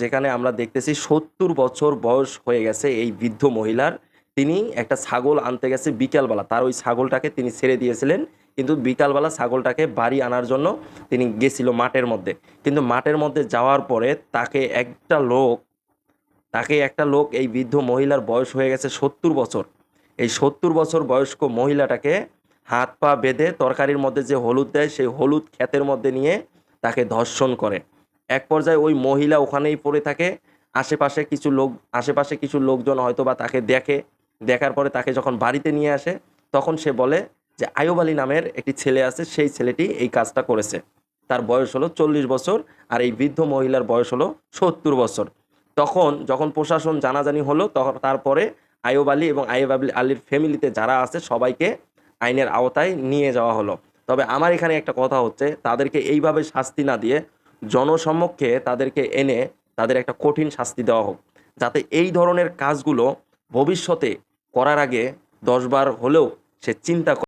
যেখানে আমরা দেখতেছি ৭০ বছর বয়স হয়ে গেছে এই বৃদ্ধ মহিলার। তিনি একটা ছাগল আনতে গেছে বিকালবেলা। তার ওই ছাগলটাকে তিনি ছেড়ে দিয়েছিলেন। কিন্তু বিকালবেলা ছাগলটাকে বাড়ি আনার জন্য তিনি গেছিল মাঠের মধ্যে। কিন্তু মাঠের মধ্যে যাওয়ার পরে তাকে একটা লোক এই বৃদ্ধ মহিলার বয়স হয়ে গেছে ৭০ বছর। এই ৭০ বছর বয়স্ক মহিলাটাকে হাত পা বেঁধে তরকারির মধ্যে যে হলুদ দেয় সেই হলুদ ক্ষেতের মধ্যে নিয়ে তাকে ধর্ষণ করে। এক পর্যায়ে ওই মহিলা ওখানেই পড়ে থাকে। আশেপাশে কিছু লোকজন হয়তোবা তাকে দেখে। দেখার পরে তাকে যখন বাড়িতে নিয়ে আসে তখন সে বলে যে আইয়ুব আলী নামের একটি ছেলে আছে, সেই ছেলেটি এই কাজটা করেছে। তার বয়স হলো ৪০ বছর আর এই বৃদ্ধ মহিলার বয়স হলো ৭০ বছর। তখন যখন প্রশাসন জানাজানি হলো তখন তারপরে আইয়ুব আলী এবং আইয়ুব আলীর ফ্যামিলিতে যারা আছে সবাইকে আইনের আওতায় নিয়ে যাওয়া হলো। তবে আমার এখানে একটা কথা হচ্ছে, তাদেরকে এইভাবে শাস্তি না দিয়ে জনসম্মুখে তাদেরকে এনে তাদের একটা কঠিন শাস্তি দেওয়া হোক, যাতে এই ধরনের কাজগুলো ভবিষ্যতে করার আগে ১০ বার হলেও সে চিন্তা